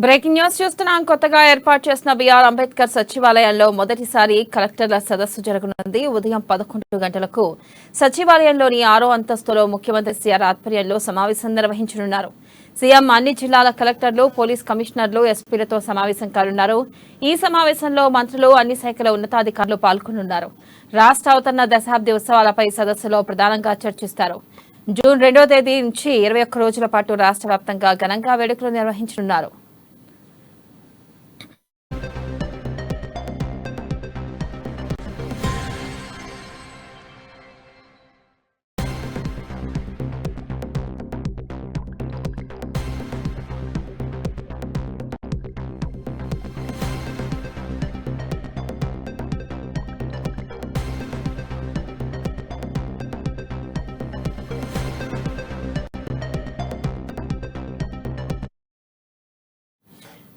Breaking news చూస్తున్నాం. కొత్తగా ఏర్పాటు చేసిన బిఆర్ అంబేద్కర్ సచివాలయంలో మొదటిసారి కలెక్టర్ల సదస్సు జరగనుంది. ఉదయం 11 గంటలకు సచివాలయంలోని 6వ అంతస్తులో ముఖ్యమంత్రి కేసీఆర్ ఆధ్వర్యంలో సమావేశం నిర్వహించనున్నారు. సీఎం అన్ని జిల్లాల కలెక్టర్లు, పోలీస్ కమిషనర్లు, ఎస్పీలతో సమావేశం కానున్నారు. ఈ సమావేశంలో మంత్రులు, అన్ని శాఖల ఉన్నతాధికారులు పాల్గొనున్నారు. రాష్ట్ర అవతరణ దశాబ్ది ఉత్సవాలపై సదస్సులో ప్రధానంగా చర్చిస్తారు. జూన్ 2వ తేదీ నుంచి 21 రోజుల పాటు రాష్ట్ర వ్యాప్తంగా ఘనంగా వేడుకలు నిర్వహించనున్నారు.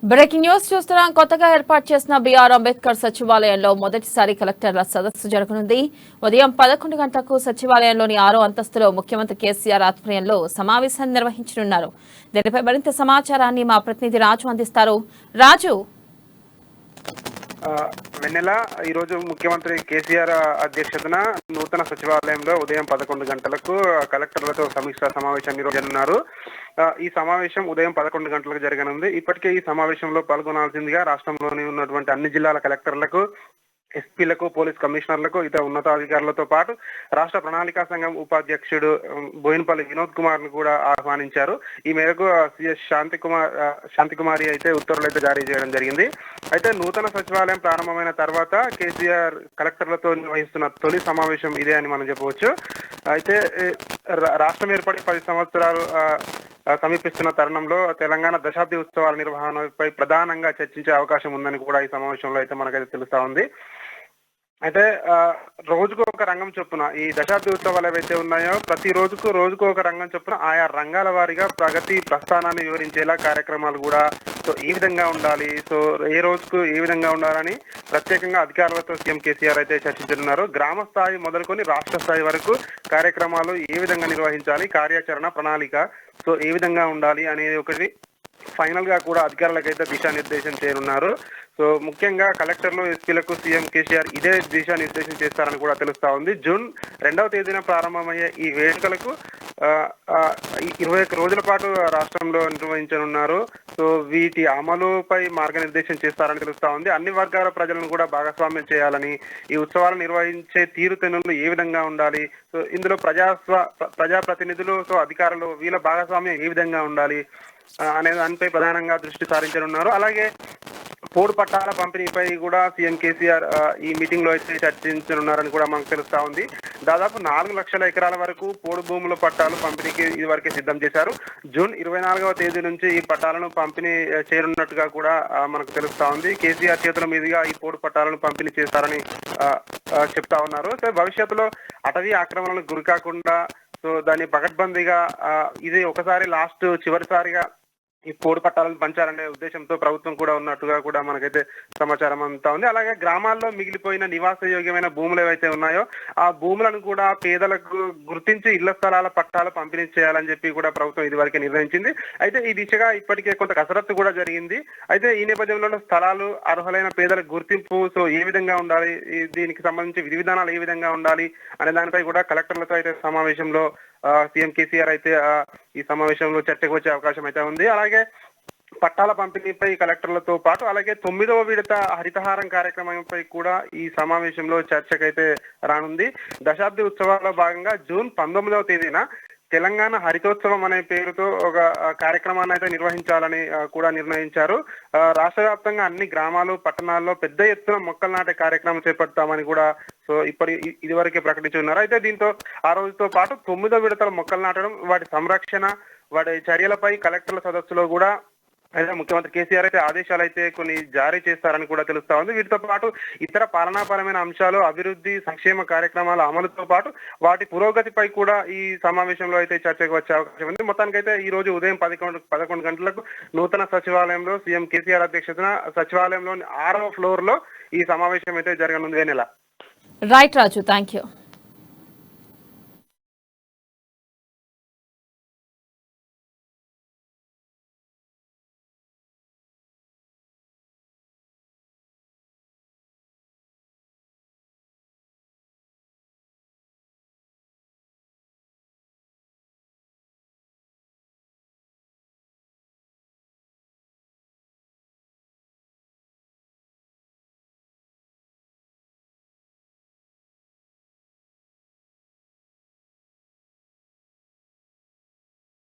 బ్రేకింగ్ న్యూస్ చూస్తున్నాం. కొత్తగా ఏర్పాటు చేసిన బిఆర్ అంబేద్కర్ సచివాలయంలో మొదటిసారి కలెక్టర్ల సదస్సు జరగనుంది. ఉదయం 11 గంటలకు సచివాలయంలోని 6వ అంతస్తులో ముఖ్యమంత్రి కేసీఆర్ ఆధ్వర్యంలో సమావేశం నిర్వహించనున్నారు. దీనిపై మరింత సమాచారాన్ని మా ప్రతినిధి రాజు అందిస్తారు. రాజు, వెన్నెల ఈరోజు ముఖ్యమంత్రి కేసీఆర్ అధ్యక్షతన నూతన సచివాలయంలో ఉదయం 11 గంటలకు కలెక్టర్లతో సమీక్షా సమావేశం నిర్వహించనున్నారు. ఈ సమావేశం ఉదయం 11 గంటలకు జరగనుంది. ఇప్పటికే ఈ సమావేశంలో పాల్గొనాల్సిందిగా రాష్ట్రంలోని ఉన్నటువంటి అన్ని జిల్లాల కలెక్టర్లకు, ఎస్పీలకు, పోలీస్ కమిషనర్లకు, ఇతర ఉన్నతాధికారులతో పాటు రాష్ట్ర ప్రణాళికా సంఘం ఉపాధ్యక్షుడు బోయినపల్లి వినోద్ కుమార్ ను కూడా ఆహ్వానించారు. ఈ మేరకు సిఎస్ శాంతికుమారి అయితే ఉత్తర్వులు అయితే జారీ చేయడం జరిగింది. అయితే నూతన సచివాలయం ప్రారంభమైన తర్వాత కేసీఆర్ కలెక్టర్లతో నిర్వహిస్తున్న తొలి సమావేశం ఇదే అని మనం చెప్పవచ్చు. అయితే రాష్ట్రం ఏర్పడి 10 సంవత్సరాలు సమీపిస్తున్న తరుణంలో తెలంగాణ దశాబ్ది ఉత్సవాల నిర్వహణపై ప్రధానంగా చర్చించే అవకాశం ఉందని కూడా ఈ సమావేశంలో అయితే మనకైతే తెలుస్తా ఉంది. అయితే రోజుకు ఒక రంగం చొప్పున ఈ దశాబ్ది ఉత్సవాలు ఏవైతే ఉన్నాయో ప్రతి రోజుకు ఒక రంగం చొప్పున ఆయా రంగాల వారీగా ప్రగతి ప్రస్థానాన్ని వివరించేలా కార్యక్రమాలు కూడా ఏ విధంగా ఉండాలి, ఏ రోజుకు ఏ విధంగా ఉండాలని ప్రత్యేకంగా అధికారులతో సీఎం కేసీఆర్ అయితే చర్చించనున్నారు. గ్రామ స్థాయి మొదలుకొని రాష్ట్ర స్థాయి వరకు కార్యక్రమాలు ఏ విధంగా నిర్వహించాలి, కార్యాచరణ ప్రణాళిక ఏ విధంగా ఉండాలి అనేది ఒకటి ఫైనల్ గా కూడా అధికారులకైతే దిశానిర్దేశం చేయనున్నారు. ముఖ్యంగా కలెక్టర్లు, ఎస్పీలకు సీఎం కేసీఆర్ ఇదే దిశానిర్దేశం చేస్తారని కూడా తెలుస్తా ఉంది. జూన్ 2వ తేదీన ప్రారంభమయ్యే ఈ వేడుకలకు 21 రోజుల పాటు రాష్ట్రంలో నిర్వహించనున్నారు. వీటి అమలుపై మార్గనిర్దేశం చేస్తారని తెలుస్తా ఉంది. అన్ని వర్గాల ప్రజలను కూడా భాగస్వామ్యం చేయాలని, ఈ ఉత్సవాలు నిర్వహించే తీరుతెన్నులు ఏ విధంగా ఉండాలి, ఇందులో ప్రజాప్రతినిధులు, అధికారులు వీళ్ళ భాగస్వామ్యం ఏ విధంగా ఉండాలి అనే దానిపై ప్రధానంగా దృష్టి సారించనున్నారు. అలాగే పోడు పట్టాల పంపిణీపై కూడా సీఎం కేసీఆర్ ఈ మీటింగ్ లో అయితే చర్చించనున్నారని కూడా మనకు తెలుస్తా ఉంది. దాదాపు 4 లక్షల ఎకరాల వరకు పోడు భూముల పట్టాలు పంపిణీకి ఇదివరకే సిద్ధం చేశారు. జూన్ 24వ తేదీ నుంచి ఈ పట్టాలను పంపిణీ చేయనున్నట్టుగా కూడా మనకు తెలుస్తా ఉంది. కేసీఆర్ చేతుల మీదుగా ఈ పోడు పట్టాలను పంపిణీ చేస్తారని చెప్తా ఉన్నారు. భవిష్యత్తులో అటవీ ఆక్రమణలకు గురి కాకుండా దాన్ని పకడ్బందీగా ఇది ఒకసారి చివరిసారిగా ఈ పోడు పట్టాలను పంచాలనే ఉద్దేశంతో ప్రభుత్వం కూడా ఉన్నట్టుగా కూడా మనకైతే సమాచారం అంతా ఉంది. అలాగే గ్రామాల్లో మిగిలిపోయిన నివాసయోగ్యమైన భూములు ఏవైతే ఉన్నాయో ఆ భూములను కూడా పేదలకు గుర్తించి ఇళ్ల స్థలాల పట్టాలు పంపిణీ చేయాలని చెప్పి కూడా ప్రభుత్వం ఇదివరకే నిర్ణయించింది. అయితే ఈ దిశగా ఇప్పటికే కొంత కసరత్తు కూడా జరిగింది. అయితే ఈ నేపథ్యంలో స్థలాలు అర్హులైన పేదలకు గుర్తింపు ఏ విధంగా ఉండాలి, దీనికి సంబంధించి విధి విధానాలు ఏ విధంగా ఉండాలి అనే దానిపై కూడా కలెక్టర్లతో అయితే సమావేశంలో సీఎం కేసీఆర్ అయితే ఈ సమావేశంలో చర్చకు వచ్చే అవకాశం అయితే ఉంది. అలాగే పట్టాల పంపిణీపై కలెక్టర్లతో పాటు అలాగే 9వ విడత హరితహారం కార్యక్రమంపై కూడా ఈ సమావేశంలో చర్చకైతే రానుంది. దశాబ్ది ఉత్సవాల్లో భాగంగా జూన్ 19వ తేదీన తెలంగాణ హరితోత్సవం అనే పేరుతో ఒక కార్యక్రమాన్ని అయితే నిర్వహించాలని కూడా నిర్ణయించారు. రాష్ట్ర వ్యాప్తంగా అన్ని గ్రామాలు, పట్టణాల్లో పెద్ద ఎత్తున మొక్కలు నాటే కార్యక్రమం చేపడతామని కూడా ఇదివరకే ప్రకటించున్నారు. అయితే దీంతో ఆ రోజుతో పాటు 9వ విడతల మొక్కలు నాటడం, వాటి సంరక్షణ, వాటి చర్యలపై కలెక్టర్ల సదస్సులో కూడా అయితే ముఖ్యమంత్రి కేసీఆర్ అయితే ఆదేశాలు అయితే కొన్ని జారీ చేస్తారని కూడా తెలుస్తా ఉంది. వీటితో పాటు ఇతర పాలనాపరమైన అంశాలు, అభివృద్ధి సంక్షేమ కార్యక్రమాల అమలుతో పాటు వాటి పురోగతిపై కూడా ఈ సమావేశంలో అయితే చర్చకు వచ్చే అవకాశం ఉంది. మొత్తానికైతే ఈ రోజు ఉదయం 11 గంటలకు నూతన సచివాలయంలో సీఎం కేసీఆర్ అధ్యక్షతన సచివాలయంలోని 6వ ఫ్లోర్ లో ఈ సమావేశం అయితే జరగనుంది. నెల రైట్ రాజు, థ్యాంక్ యూ.